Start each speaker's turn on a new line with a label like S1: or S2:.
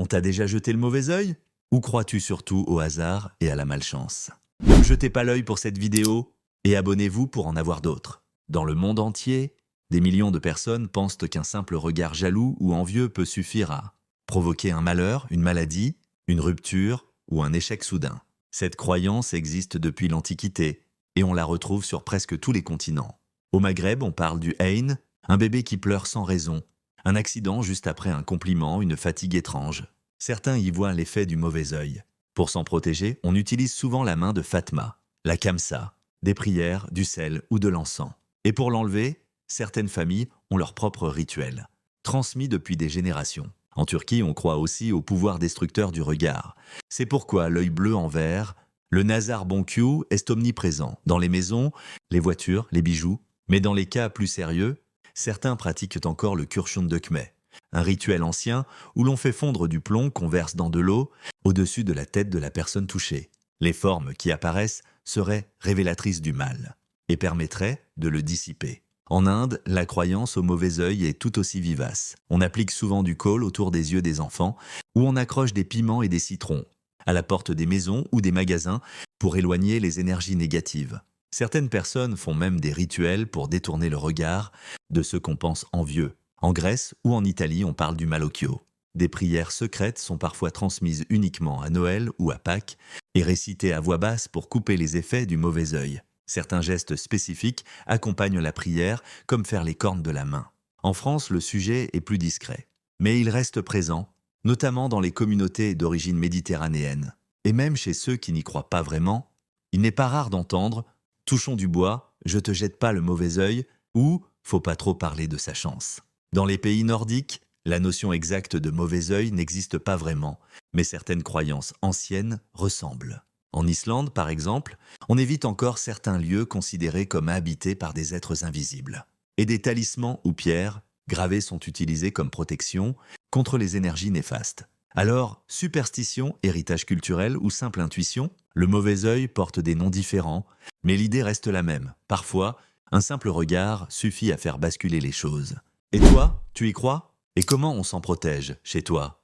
S1: On t'a déjà jeté le mauvais œil? Ou crois-tu surtout au hasard et à la malchance? Ne jetez pas l'œil pour cette vidéo et abonnez-vous pour en avoir d'autres. Dans le monde entier, des millions de personnes pensent qu'un simple regard jaloux ou envieux peut suffire à provoquer un malheur, une maladie, une rupture ou un échec soudain. Cette croyance existe depuis l'Antiquité et on la retrouve sur presque tous les continents. Au Maghreb, on parle du Ain, un bébé qui pleure sans raison, un accident juste après un compliment, une fatigue étrange. Certains y voient l'effet du mauvais œil. Pour s'en protéger, on utilise souvent la main de Fatma, la kamsa, des prières, du sel ou de l'encens. Et pour l'enlever, certaines familles ont leur propre rituel, transmis depuis des générations. En Turquie, on croit aussi au pouvoir destructeur du regard. C'est pourquoi l'œil bleu en verre, le nazar bonkyu, est omniprésent dans les maisons, les voitures, les bijoux. Mais dans les cas plus sérieux, certains pratiquent encore le Kürşün-dökme, un rituel ancien où l'on fait fondre du plomb qu'on verse dans de l'eau au-dessus de la tête de la personne touchée. Les formes qui apparaissent seraient révélatrices du mal et permettraient de le dissiper. En Inde, la croyance au mauvais œil est tout aussi vivace. On applique souvent du khol autour des yeux des enfants ou on accroche des piments et des citrons à la porte des maisons ou des magasins pour éloigner les énergies négatives. Certaines personnes font même des rituels pour détourner le regard de ceux qu'on pense envieux. En Grèce ou en Italie, on parle du malocchio. Des prières secrètes sont parfois transmises uniquement à Noël ou à Pâques et récitées à voix basse pour couper les effets du mauvais œil. Certains gestes spécifiques accompagnent la prière, comme faire les cornes de la main. En France, le sujet est plus discret, mais il reste présent, notamment dans les communautés d'origine méditerranéenne. Et même chez ceux qui n'y croient pas vraiment, il n'est pas rare d'entendre « touchons du bois, je te jette pas le mauvais œil » ou « faut pas trop parler de sa chance ». Dans les pays nordiques, la notion exacte de mauvais œil n'existe pas vraiment, mais certaines croyances anciennes ressemblent. En Islande, par exemple, on évite encore certains lieux considérés comme habités par des êtres invisibles. Et des talismans ou pierres gravées sont utilisés comme protection contre les énergies néfastes. Alors, superstition, héritage culturel ou simple intuition, le mauvais œil porte des noms différents, mais l'idée reste la même. Parfois, un simple regard suffit à faire basculer les choses. Et toi, tu y crois? Et comment on s'en protège chez toi?